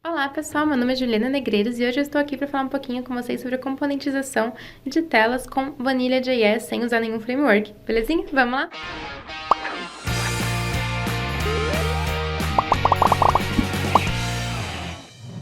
Olá pessoal, meu nome é Juliana Negreiros e hoje eu estou aqui para falar um pouquinho com vocês sobre a componentização de telas com Vanilla.js sem usar nenhum framework, belezinha? Vamos lá?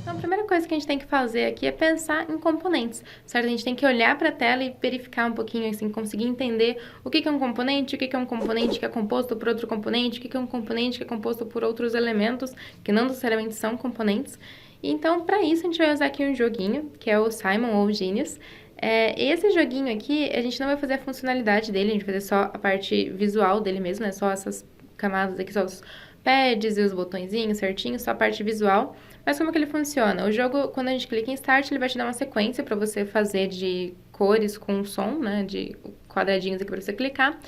Então a primeira coisa que a gente tem que fazer aqui é pensar em componentes, certo? A gente tem que olhar para a tela e verificar um pouquinho, assim, conseguir entender o que é um componente, o que é um componente que é composto por outro componente, o que é um componente que é composto por outros elementos que não necessariamente são componentes. Então, para isso, a gente vai usar aqui um joguinho, que é o Simon ou Genius. Esse joguinho aqui, a gente não vai fazer a funcionalidade dele, a gente vai fazer só a parte visual dele mesmo, né? Só essas camadas aqui, só os pads e os botõezinhos certinho, só a parte visual. Mas como que ele funciona? O jogo, quando a gente clica em Start, ele vai te dar uma sequência para você fazer de cores com som, né? De quadradinhos aqui para você clicar.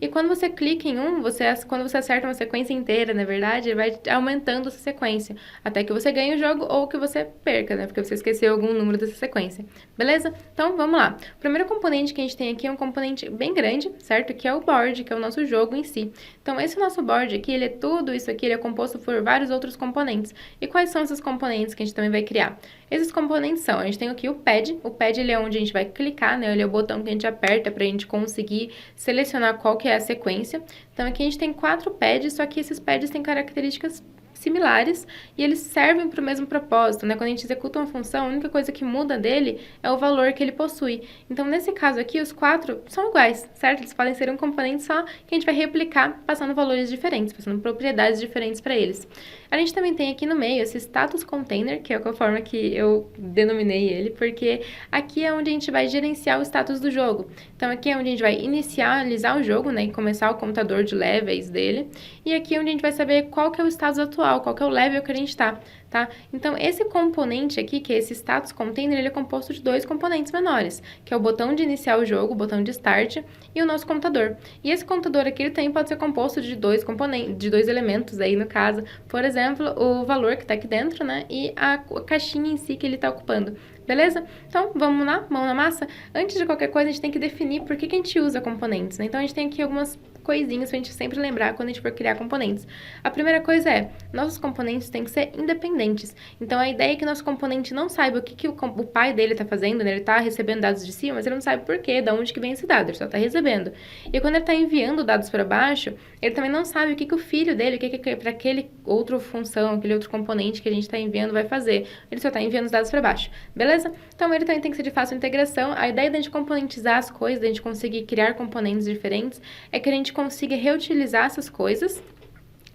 E quando você clica em um, quando você acerta uma sequência inteira, na verdade, ele vai aumentando essa sequência, até que você ganhe o jogo ou que você perca, né? Porque você esqueceu algum número dessa sequência. Beleza? Então, vamos lá. O primeiro componente que a gente tem aqui é um componente bem grande, certo? Que é o board, que é o nosso jogo em si. Então, esse nosso board aqui, tudo isso aqui, ele é composto por vários outros componentes. E quais são esses componentes que a gente também vai criar? Esses componentes são, a gente tem aqui o pad. O pad, ele é onde a gente vai clicar, né? Ele é o botão que a gente aperta para a gente conseguir selecionar qual que é a sequência. Então, aqui a gente tem 4 pads, só que esses pads têm características similares e eles servem para o mesmo propósito, né? Quando a gente executa uma função, a única coisa que muda dele é o valor que ele possui. Então, nesse caso aqui, os 4 são iguais, certo? Eles podem ser um componente só que a gente vai replicar passando valores diferentes, passando propriedades diferentes para eles. A gente também tem aqui no meio esse status container, que é a forma que eu denominei ele, porque aqui é onde a gente vai gerenciar o status do jogo. Então, aqui é onde a gente vai inicializar o jogo, né? E começar o computador de levels dele. E aqui é onde a gente vai saber qual que é o status atual, qual que é o level que a gente está, tá? Então, esse componente aqui, que é esse status container, ele é composto de 2 componentes menores, que é o botão de iniciar o jogo, o botão de start, e o nosso computador. E esse computador aqui, ele também pode ser composto de 2 componentes, de 2 elementos aí, no caso. Por exemplo, o valor que está aqui dentro, né? E a caixinha em si que ele está ocupando. Beleza? Então, vamos lá, mão na massa. Antes de qualquer coisa, a gente tem que definir por que a gente usa componentes, né? Então, a gente tem aqui algumas coisinhas pra gente sempre lembrar quando a gente for criar componentes. A primeira coisa é, nossos componentes têm que ser independentes. Então, a ideia é que nosso componente não saiba o que o pai dele tá fazendo, né? Ele tá recebendo dados de cima, mas ele não sabe por quê, de onde que vem esse dado, ele só tá recebendo. E quando ele tá enviando dados para baixo, ele também não sabe o que o filho dele, o que para aquele outra função, aquele outro componente que a gente tá enviando vai fazer. Ele só tá enviando os dados para baixo, beleza? Então, ele também tem que ser de fácil integração. A ideia da gente componentizar as coisas, da gente conseguir criar componentes diferentes, é que a gente consiga reutilizar essas coisas,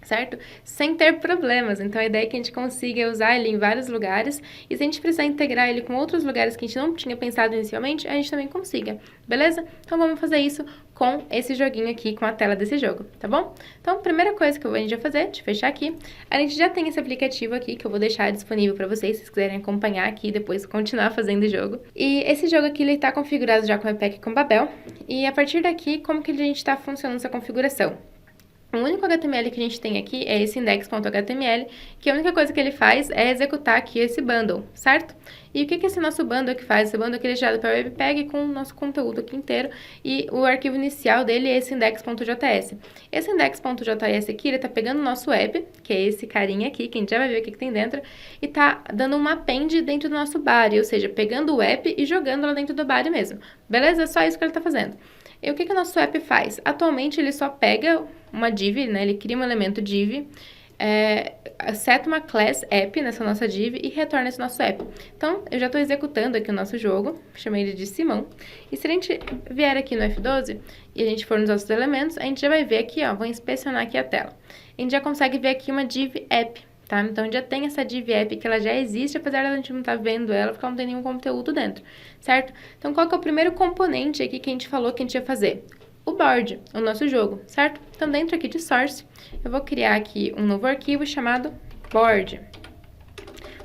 certo? Sem ter problemas. Então, a ideia é que a gente consiga usar ele em vários lugares e se a gente precisar integrar ele com outros lugares que a gente não tinha pensado inicialmente, a gente também consiga, beleza? Então, vamos fazer isso com esse joguinho aqui, com a tela desse jogo, tá bom? Então, a primeira coisa que a gente vai fazer, deixa eu fechar aqui, a gente já tem esse aplicativo aqui que eu vou deixar disponível para vocês, se vocês quiserem acompanhar aqui e depois continuar fazendo o jogo. E esse jogo aqui, ele tá configurado já com o Webpack com Babel e a partir daqui, como que a gente tá funcionando essa configuração? O único HTML que a gente tem aqui é esse index.html, que a única coisa que ele faz é executar aqui esse bundle, certo? E o que esse nosso bundle aqui faz? Esse bundle aqui é gerado para Webpack com o nosso conteúdo aqui inteiro e o arquivo inicial dele é esse index.js. Esse index.js aqui, ele tá pegando o nosso app, que é esse carinha aqui, que a gente já vai ver o que tem dentro, e tá dando um append dentro do nosso body, ou seja, pegando o app e jogando lá dentro do body mesmo. Beleza? É só isso que ele tá fazendo. E o que o nosso app faz? Atualmente, ele só pega uma div, né? Ele cria um elemento div, seta uma class app nessa nossa div e retorna esse nosso app. Então, eu já estou executando aqui o nosso jogo, chamei ele de Simão. E se a gente vier aqui no F12 e a gente for nos outros elementos, a gente já vai ver aqui, ó, vou inspecionar aqui a tela. A gente já consegue ver aqui uma div app. Tá? Então, já tem essa div app que ela já existe, apesar de a gente não estar vendo ela, porque ela não tem nenhum conteúdo dentro, certo? Então, qual que é o primeiro componente aqui que a gente falou que a gente ia fazer? O board, o nosso jogo, certo? Então, dentro aqui de source, eu vou criar aqui um novo arquivo chamado board.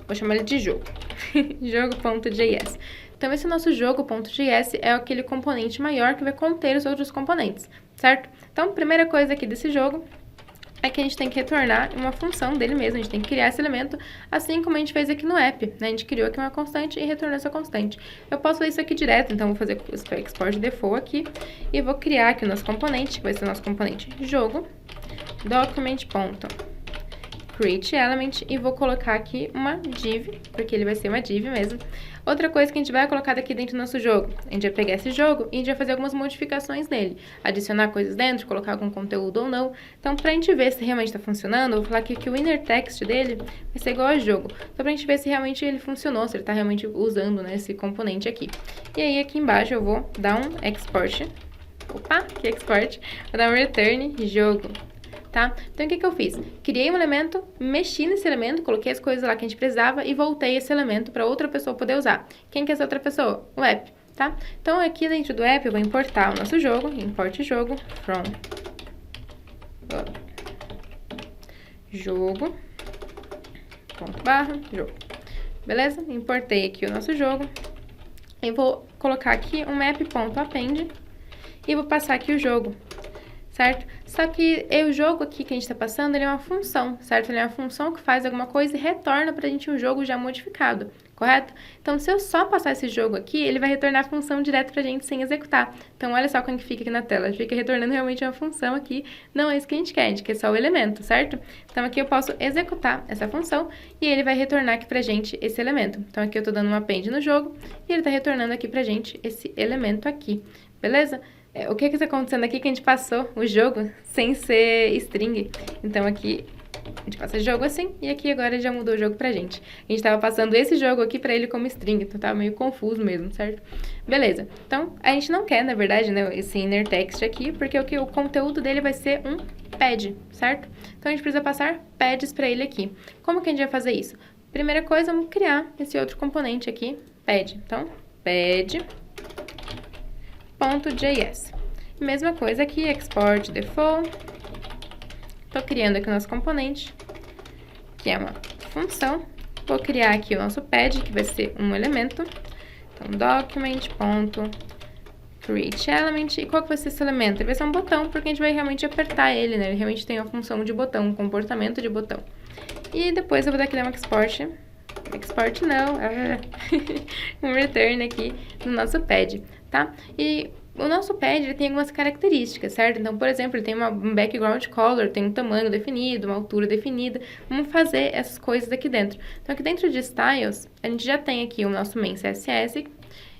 Vou chamar ele de jogo, jogo.js. Então, esse nosso jogo.js é aquele componente maior que vai conter os outros componentes, certo? Então, primeira coisa aqui desse jogo é que a gente tem que retornar uma função dele mesmo, a gente tem que criar esse elemento, assim como a gente fez aqui no app, né? A gente criou aqui uma constante e retornou essa constante. Eu posso fazer isso aqui direto, então vou fazer o export default aqui e vou criar aqui o nosso componente, que vai ser o nosso componente jogo, document.create create element e vou colocar aqui uma div, porque ele vai ser uma div mesmo. Outra coisa que a gente vai colocar daqui dentro do nosso jogo, a gente vai pegar esse jogo e a gente vai fazer algumas modificações nele, adicionar coisas dentro, colocar algum conteúdo ou não. Então, pra gente ver se realmente tá funcionando, eu vou falar aqui que o inner text dele vai ser igual a jogo. Então, pra gente ver se realmente ele funcionou, se ele tá realmente usando, né, esse componente aqui. E aí, aqui embaixo, eu vou dar um export. Opa, que export. Vou dar um return jogo. Tá? Então, o que eu fiz? Criei um elemento, mexi nesse elemento, coloquei as coisas lá que a gente precisava e voltei esse elemento para outra pessoa poder usar. Quem que é essa outra pessoa? O app, tá? Então, aqui dentro do app, eu vou importar o nosso jogo, import jogo from jogo, ponto barra, jogo. Beleza? Importei aqui o nosso jogo. E vou colocar aqui um map.append e vou passar aqui o jogo. Certo? Só que o jogo aqui que a gente está passando, ele é uma função, certo? Ele é uma função que faz alguma coisa e retorna para a gente um jogo já modificado, correto? Então, se eu só passar esse jogo aqui, ele vai retornar a função direto para a gente sem executar. Então, olha só como que fica aqui na tela. Fica retornando realmente uma função aqui, não é isso que a gente quer só o elemento, certo? Então, aqui eu posso executar essa função e ele vai retornar aqui para a gente esse elemento. Então, aqui eu estou dando um append no jogo e ele está retornando aqui para a gente esse elemento aqui, beleza? O que está acontecendo aqui que a gente passou o jogo sem ser string. Então, aqui a gente passa jogo assim e aqui agora já mudou o jogo pra gente. A gente tava passando esse jogo aqui pra ele como string, então tava meio confuso mesmo, certo? Beleza. Então, a gente não quer, na verdade, né, esse inner text aqui, porque o conteúdo dele vai ser um pad, certo? Então, a gente precisa passar pads pra ele aqui. Como que a gente vai fazer isso? Primeira coisa, vamos criar esse outro componente aqui, pad. Então, pad.js. Mesma coisa aqui, export default. Tô criando aqui o nosso componente, que é uma função. Vou criar aqui o nosso pad, que vai ser um elemento. Então, document.createElement. E qual que vai ser esse elemento? Ele vai ser um botão, porque a gente vai realmente apertar ele, né? Ele realmente tem a função de botão, um comportamento de botão. E depois eu vou dar aqui um export. Export não, um return aqui no nosso pad, tá? E o nosso pad, ele tem algumas características, certo? Então, por exemplo, ele tem um background color, tem um tamanho definido, uma altura definida. Vamos fazer essas coisas aqui dentro. Então, aqui dentro de styles, a gente já tem aqui o nosso main CSS.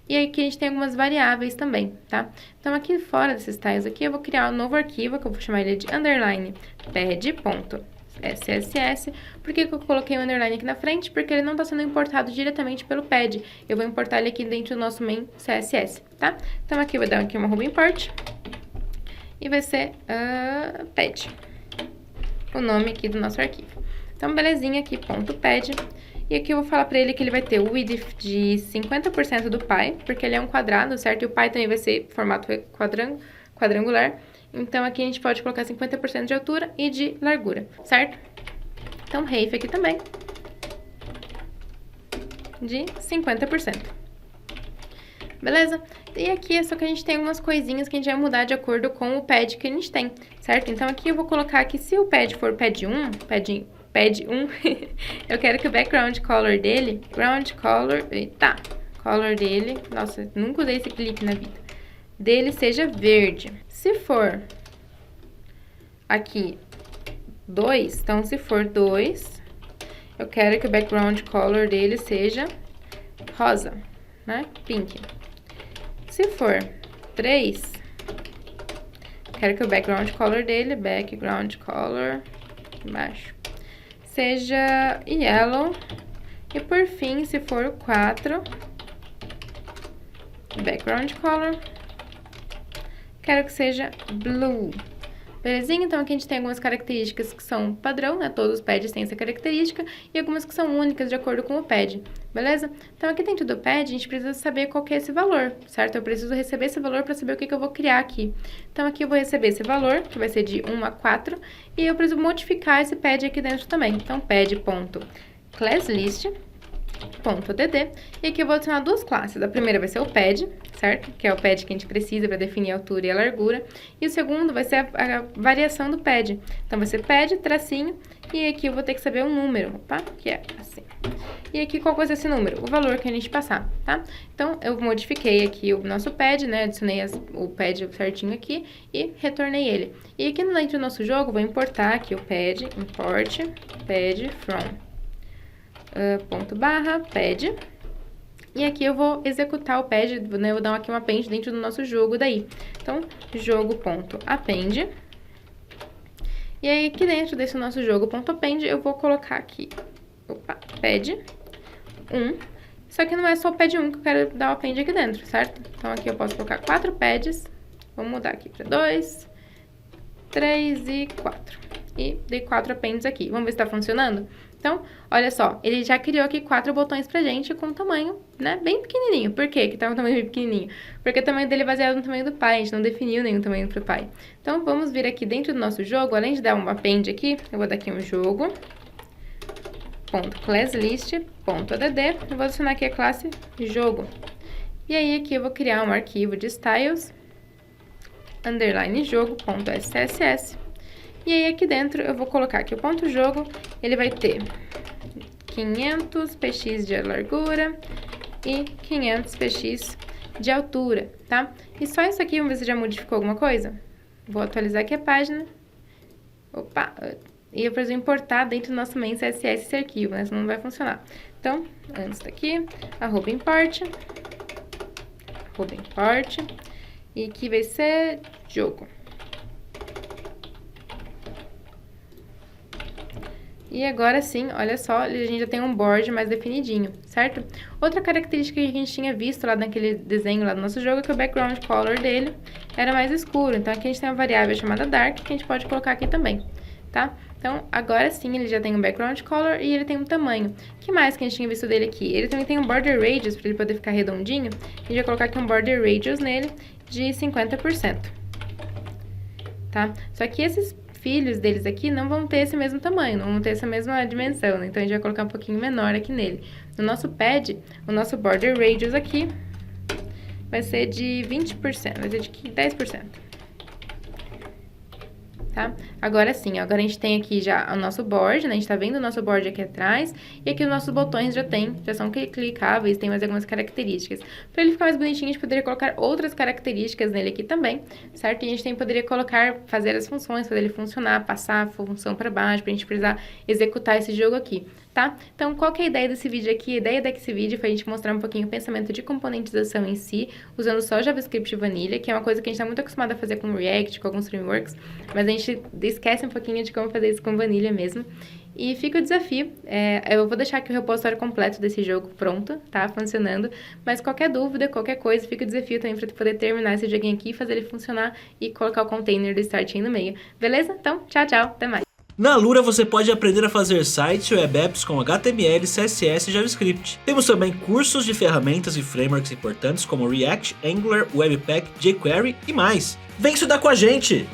E aqui a gente tem algumas variáveis também, tá? Então, aqui fora desses styles aqui, eu vou criar um novo arquivo, que eu vou chamar ele de underline pad.css. Por que eu coloquei o underline aqui na frente? Porque ele não está sendo importado diretamente pelo pad. Eu vou importar ele aqui dentro do nosso main CSS, tá? Então, aqui eu vou dar aqui uma import. E vai ser pad. O nome aqui do nosso arquivo. Então, belezinha aqui, .pad. E aqui eu vou falar pra ele que ele vai ter o width de 50% do pie, porque ele é um quadrado, certo? E o pie também vai ser formato quadrangular. Então, aqui a gente pode colocar 50% de altura e de largura, certo? Então, ref aqui também, de 50%. Beleza? E aqui é só que a gente tem algumas coisinhas que a gente vai mudar de acordo com o pad que a gente tem, certo? Então, aqui eu vou colocar que se o pad for pad 1, eu quero que o background color dele, color dele, nossa, nunca usei esse clique na vida, dele seja verde. Se for aqui 2, então se for 2, eu quero que o background color dele seja rosa, né? Pink. Se for 3, quero que o background color dele, embaixo, seja yellow. E por fim, se for 4, background color, quero que seja blue. Belezinha? Então, aqui a gente tem algumas características que são padrão, né? Todos os pads têm essa característica, e algumas que são únicas de acordo com o pad, beleza? Então, aqui dentro do pad, a gente precisa saber qual que é esse valor, certo? Eu preciso receber esse valor para saber o que eu vou criar aqui. Então, aqui eu vou receber esse valor, que vai ser de 1 a 4, e eu preciso modificar esse pad aqui dentro também. Então, pad.classlist.dd, e aqui eu vou adicionar duas classes. A primeira vai ser o pad, certo? Que é o pad que a gente precisa para definir a altura e a largura. E o segundo vai ser a variação do pad. Então, vai ser pad, tracinho, E aqui eu vou ter que saber um número, opa, que é assim. E aqui qual vai ser esse número? O valor que a gente passar, tá? Então, eu modifiquei aqui o nosso pad, né? Adicionei o pad certinho aqui e retornei ele. E aqui dentro do nosso jogo, vou importar aqui o pad, import pad from ponto barra pad. E aqui eu vou executar o pad, né? Eu vou dar aqui um append dentro do nosso jogo daí. Então, jogo.append. E aí, aqui dentro desse nosso jogo.append, eu vou colocar aqui, pad 1. Só que não é só o pad 1 que eu quero dar o append aqui dentro, certo? Então, aqui eu posso colocar 4 pads. Vou mudar aqui para 2, 3 e 4. E dei 4 appends aqui. Vamos ver se tá funcionando? Então, olha só, ele já criou aqui 4 botões pra gente com tamanho, né, bem pequenininho. Por quê que tá um tamanho bem pequenininho? Porque o tamanho dele é baseado no tamanho do pai, a gente não definiu nenhum tamanho pro pai. Então, vamos vir aqui dentro do nosso jogo, além de dar um append aqui, eu vou dar aqui um jogo.classlist.add, eu vou adicionar aqui a classe jogo. E aí, aqui eu vou criar um arquivo de styles, underline jogo.css. E aí, aqui dentro, eu vou colocar aqui o ponto jogo, ele vai ter 500 px de largura e 500 px de altura, tá? E só isso aqui, vamos ver se já modificou alguma coisa. Vou atualizar aqui a página. Opa! E eu preciso importar dentro do nosso main CSS esse arquivo, né? Senão não vai funcionar. Então, antes daqui, @import. E aqui vai ser jogo. E agora sim, olha só, a gente já tem um board mais definidinho, certo? Outra característica que a gente tinha visto lá naquele desenho lá do nosso jogo é que o background color dele era mais escuro. Então, aqui a gente tem uma variável chamada dark que a gente pode colocar aqui também, tá? Então, agora sim, ele já tem um background color e ele tem um tamanho. O que mais que a gente tinha visto dele aqui? Ele também tem um border radius, para ele poder ficar redondinho. A gente vai colocar aqui um border radius nele de 50%, tá? Só que esses filhos deles aqui não vão ter esse mesmo tamanho, não vão ter essa mesma dimensão, né? Então, a gente vai colocar um pouquinho menor aqui nele. No nosso pad, o nosso border radius aqui vai ser de 20%, vai ser de 10%. Tá? Agora sim, agora a gente tem aqui já o nosso board, né? A gente tá vendo o nosso board aqui atrás. E aqui os nossos botões já são clicáveis, tem mais algumas características. Para ele ficar mais bonitinho, a gente poderia colocar outras características nele aqui também, certo? E a gente poderia fazer as funções, fazer ele funcionar, passar a função para baixo, pra gente precisar executar esse jogo aqui, tá? Então, qual que é a ideia desse vídeo aqui? A ideia desse vídeo foi a gente mostrar um pouquinho o pensamento de componentização em si, usando só JavaScript Vanilla, que é uma coisa que a gente tá muito acostumado a fazer com React, com alguns frameworks, mas a gente esquece um pouquinho de como fazer isso com Vanilla mesmo. E fica o desafio, eu vou deixar aqui o repositório completo desse jogo pronto, tá? Funcionando, mas qualquer dúvida, qualquer coisa, fica o desafio também para poder terminar esse joguinho aqui, fazer ele funcionar e colocar o container do Start aí no meio. Beleza? Então, tchau, tchau, até mais! Na Alura você pode aprender a fazer sites e web apps com HTML, CSS e JavaScript. Temos também cursos de ferramentas e frameworks importantes como React, Angular, Webpack, jQuery e mais. Vem estudar com a gente!